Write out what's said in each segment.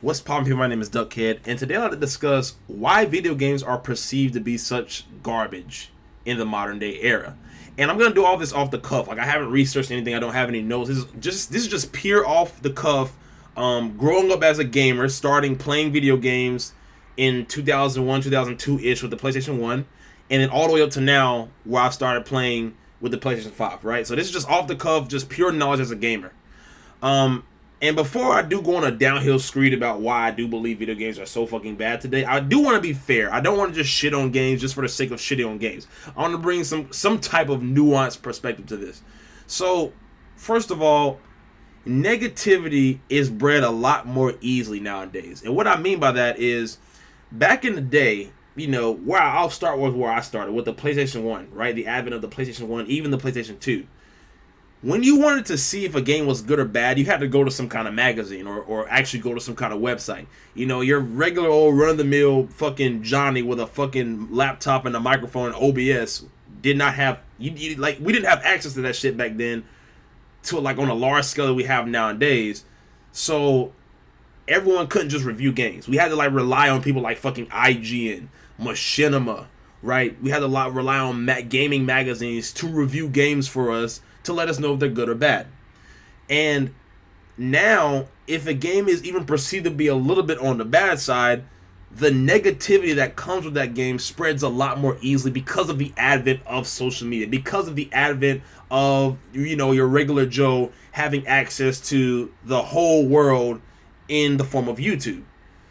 What's poppin', people? My name is Duckhead, and today I'd like to discuss why video games are perceived to be such garbage in the modern day era. And I'm gonna do all this off the cuff. Like, I haven't researched anything. I don't have any notes. This is just pure off the cuff. Growing up as a gamer, starting playing video games in 2001, 2002 ish with the PlayStation 1, and then all the way up to now where I've started playing with the PlayStation 5. Right. So this is just off the cuff, just pure knowledge as a gamer. And before I do go on a downhill screed about why I do believe video games are so fucking bad today, I do want to be fair. I don't want to just shit on games just for the sake of shitting on games. I want to bring some type of nuanced perspective to this. So, first of all, negativity is bred a lot more easily nowadays. And what I mean by that is, back in the day, where I'll start with where I started, with the PlayStation 1, right? The advent of the PlayStation 1, even the PlayStation 2. When you wanted to see if a game was good or bad, you had to go to some kind of magazine or actually go to some kind of website. Your regular old run-of-the-mill fucking Johnny with a fucking laptop and a microphone and OBS did not have... we didn't have access to that shit back then to like on a large scale that we have nowadays. So everyone couldn't just review games. We had to like rely on people like fucking IGN, Machinima, right? We had to rely on gaming magazines to review games for us, to let us know if they're good or bad. And now, if a game is even perceived to be a little bit on the bad side, the negativity that comes with that game spreads a lot more easily because of the advent of social media, because of the advent of, your regular Joe having access to the whole world in the form of YouTube.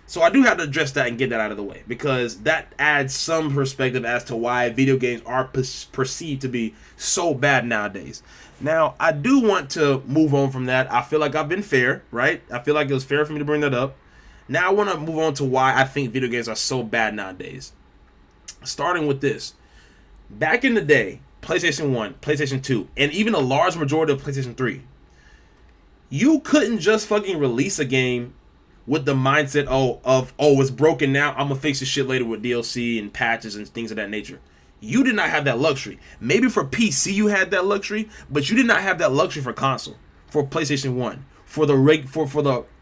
So I do have to address that and get that out of the way, because that adds some perspective as to why video games are perceived to be so bad nowadays. Now, I do want to move on from that. I feel like I've been fair, right? I feel like it was fair for me to bring that up. Now I want to move on to why I think video games are so bad nowadays. Starting with this. Back in the day, PlayStation 1, PlayStation 2, and even a large majority of PlayStation 3, you couldn't just fucking release a game with the mindset of it's broken now, I'm gonna fix this shit later with DLC and patches and things of that nature. You did not have that luxury. Maybe for PC you had that luxury, but you did not have that luxury for console, for PlayStation 1, for the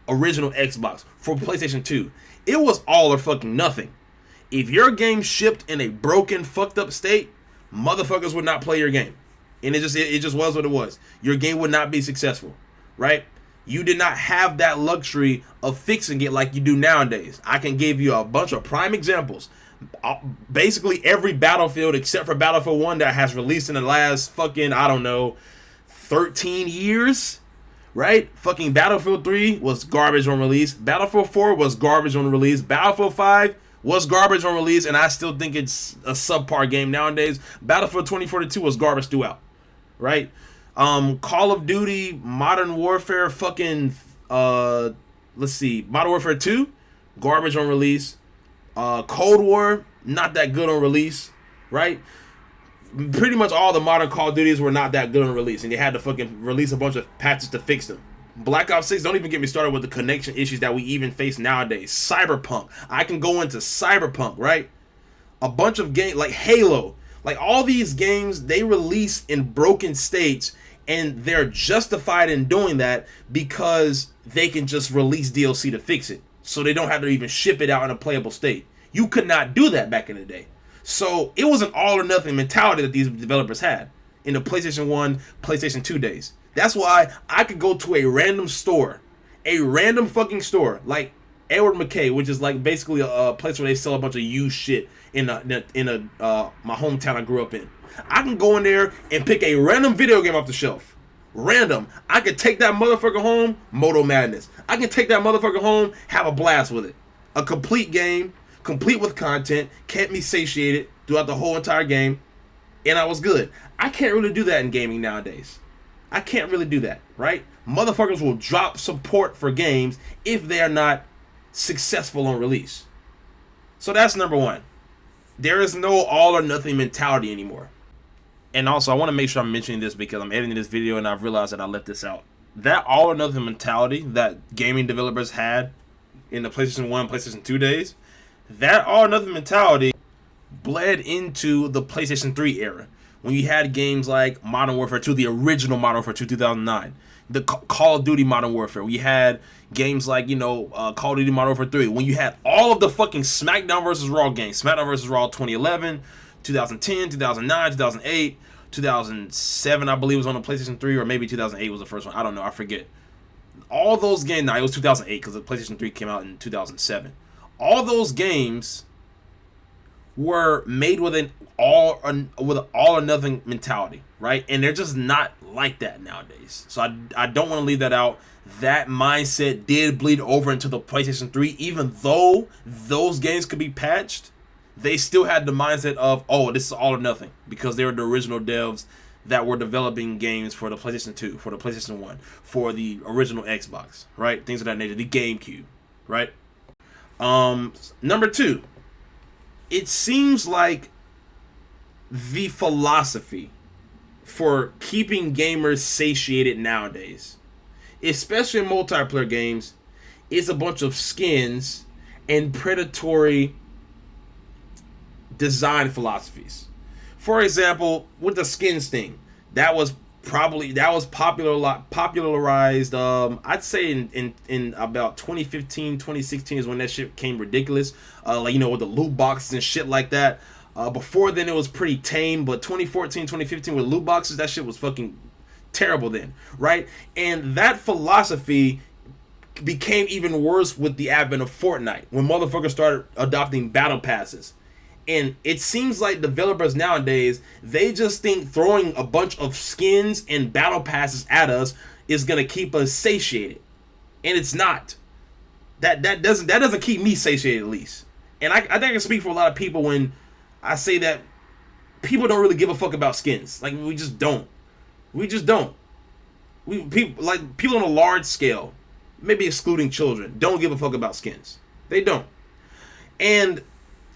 original Xbox, for PlayStation 2. It was all or fucking nothing. If your game shipped in a broken, fucked up state, motherfuckers would not play your game. And it just was what it was. Your game would not be successful, right? You did not have that luxury of fixing it like you do nowadays. I can give you a bunch of prime examples. Basically every Battlefield except for Battlefield 1 that has released in the last fucking, 13 years, right? Fucking Battlefield 3 was garbage on release. Battlefield 4 was garbage on release. Battlefield 5 was garbage on release, and I still think it's a subpar game nowadays. Battlefield 2042 was garbage throughout, right? Call of Duty, Modern Warfare, fucking, Modern Warfare 2, garbage on release. Cold War, not that good on release, right? Pretty much all the modern Call of Duties were not that good on release, and they had to fucking release a bunch of patches to fix them. Black Ops 6, don't even get me started with the connection issues that we even face nowadays. Cyberpunk, I can go into Cyberpunk, right? A bunch of games, like Halo, like all these games, they release in broken states, and they're justified in doing that because they can just release DLC to fix it, so they don't have to even ship it out in a playable state. You could not do that back in the day. So it was an all or nothing mentality that these developers had in the PlayStation 1, PlayStation 2 days. That's why I could go to a random store, a random fucking store, like Edward McKay, which is like basically a place where they sell a bunch of used shit in my hometown I grew up in. I can go in there and pick a random video game off the shelf. Random. I could take that motherfucker home, Moto Madness. I can take that motherfucker home, have a blast with it. A complete game, complete with content, kept me satiated throughout the whole entire game, and I was good. I can't really do that in gaming nowadays. I can't really do that, right? Motherfuckers will drop support for games if they are not successful on release. So that's number one. There is no all or nothing mentality anymore. And also, I want to make sure I'm mentioning this because I'm editing this video and I've realized that I left this out. That all or nothing mentality that gaming developers had in the PlayStation 1, PlayStation 2 days, that all or nothing mentality bled into the PlayStation 3 era, when you had games like Modern Warfare 2, the original Modern Warfare 2, 2009. the Call of Duty Modern Warfare. We had games like, Call of Duty Modern Warfare 3. When you had all of the fucking SmackDown versus Raw games. SmackDown versus Raw 2011, 2010, 2009, 2008, 2007, I believe was on the PlayStation 3, or maybe 2008 was the first one. I don't know. I forget. All those games, it was 2008 because the PlayStation 3 came out in 2007. All those games were made with an all or nothing mentality, right? And they're just not like that nowadays. So I don't want to leave that out. That mindset did bleed over into the PlayStation 3, even though those games could be patched. They still had the mindset of, oh, this is all or nothing, because they were the original devs that were developing games for the PlayStation 2, for the PlayStation 1, for the original Xbox, right? Things of that nature, the GameCube, right? Number 2, it seems like the philosophy for keeping gamers satiated nowadays, especially in multiplayer games, is a bunch of skins and predatory design philosophies. For example, with the skins thing, that was popularized. I'd say in about 2015, 2016 is when that shit became ridiculous. With the loot boxes and shit like that. Before then, it was pretty tame, but 2014, 2015 with loot boxes, that shit was fucking terrible then, right? And that philosophy became even worse with the advent of Fortnite, when motherfuckers started adopting battle passes. And it seems like developers nowadays, they just think throwing a bunch of skins and battle passes at us is gonna keep us satiated, and it's not. That doesn't keep me satiated, at least. And I think I can speak for a lot of people when I say that people don't really give a fuck about skins. Like, we just don't. People on a large scale, maybe excluding children, don't give a fuck about skins. They don't. And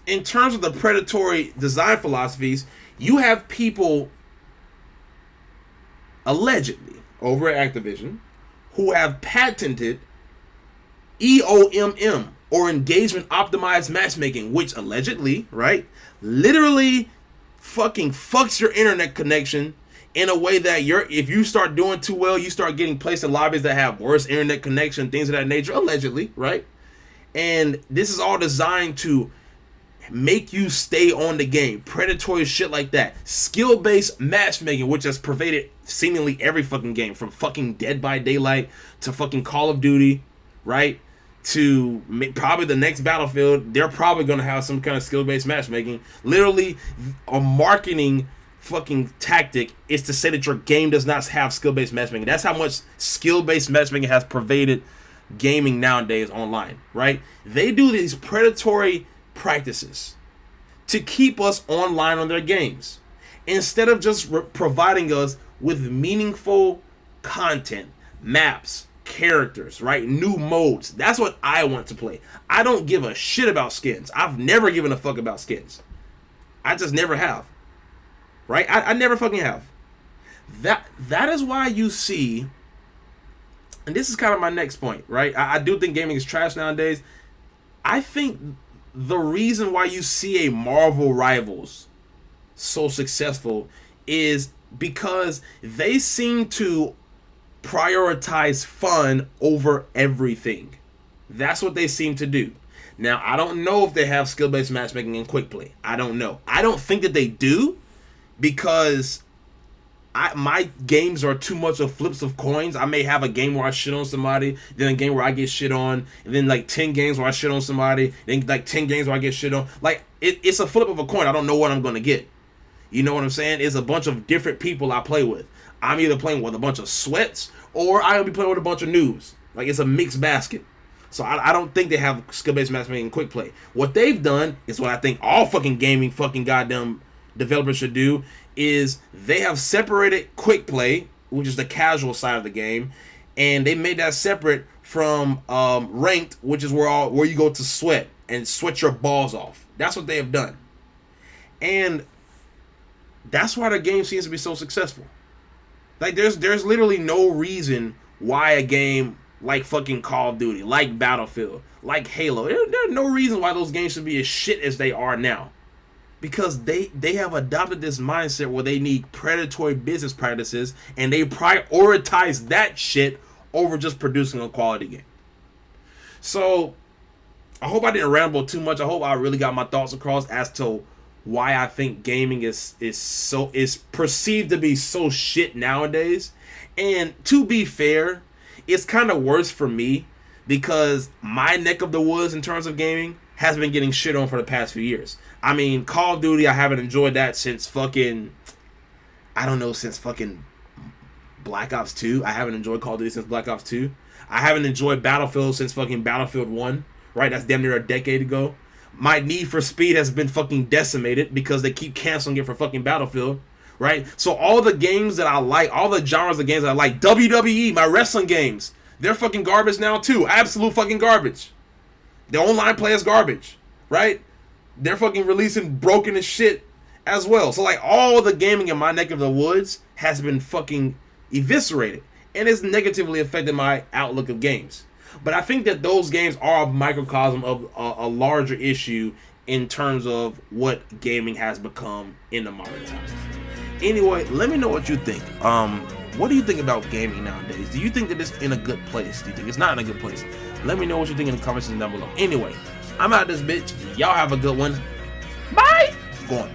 in terms of the predatory design philosophies, you have people allegedly over at Activision who have patented EOMM, or engagement optimized matchmaking, which allegedly, right, literally fucking fucks your internet connection in a way that if you start doing too well, you start getting placed in lobbies that have worse internet connection, things of that nature, allegedly, right? And this is all designed to make you stay on the game. Predatory shit like that. Skill-based matchmaking, which has pervaded seemingly every fucking game, from fucking Dead by Daylight to fucking Call of Duty, right? To probably the next Battlefield. They're probably going to have some kind of skill-based matchmaking. Literally, a marketing fucking tactic is to say that your game does not have skill-based matchmaking. That's how much skill-based matchmaking has pervaded gaming nowadays online, right? They do these predatory practices to keep us online on their games, instead of just providing us with meaningful content, maps, characters, right? New modes. That's what I want to play. I don't give a shit about skins. I've never given a fuck about skins. I just never have, right? I never fucking have. That is why you see, and this is kind of my next point, right? I do think gaming is trash nowadays. I think the reason why you see a Marvel Rivals so successful is because they seem to prioritize fun over everything. That's what they seem to do. Now, I don't know if they have skill-based matchmaking in quick play. I don't know. I don't think that they do, because my games are too much of flips of coins. I may have a game where I shit on somebody, then a game where I get shit on, and then like 10 games where I shit on somebody, then like 10 games where I get shit on. Like, it's a flip of a coin. I don't know what I'm going to get. You know what I'm saying? It's a bunch of different people I play with. I'm either playing with a bunch of sweats, or I'll be playing with a bunch of noobs. Like, it's a mixed basket. So I don't think they have skill-based matchmaking in quick play. What they've done is what I think all fucking gaming fucking goddamn developers should do, is they have separated quick play, which is the casual side of the game, and they made that separate from ranked, which is where you go to sweat and sweat your balls off. That's what they have done, and that's why the game seems to be so successful. Like, there's literally no reason why a game like fucking Call of Duty, like Battlefield, like Halo, there's no reason why those games should be as shit as they are now. because they have adopted this mindset where they need predatory business practices, and they prioritize that shit over just producing a quality game. So I hope I didn't ramble too much. I hope I really got my thoughts across as to why I think gaming is perceived to be so shit nowadays. And to be fair, it's kind of worse for me because my neck of the woods in terms of gaming has been getting shit on for the past few years. I mean, Call of Duty, I haven't enjoyed that since fucking Black Ops 2. I haven't enjoyed Call of Duty since Black Ops 2. I haven't enjoyed Battlefield since fucking Battlefield 1. Right? That's damn near a decade ago. My Need for Speed has been fucking decimated because they keep canceling it for fucking Battlefield. Right? So all the games that I like, all the genres of games that I like, WWE, my wrestling games, they're fucking garbage now too. Absolute fucking garbage. The online play is garbage. Right? They're fucking releasing broken as shit as well. So like all the gaming in my neck of the woods has been fucking eviscerated. And it's negatively affected my outlook of games. But I think that those games are a microcosm of a larger issue in terms of what gaming has become in the modern times. Anyway, let me know what you think. What do you think about gaming nowadays? Do you think that it's in a good place? Do you think it's not in a good place? Let me know what you think in the comments down below. Anyway, I'm out of this bitch. Y'all have a good one. Bye. Go on.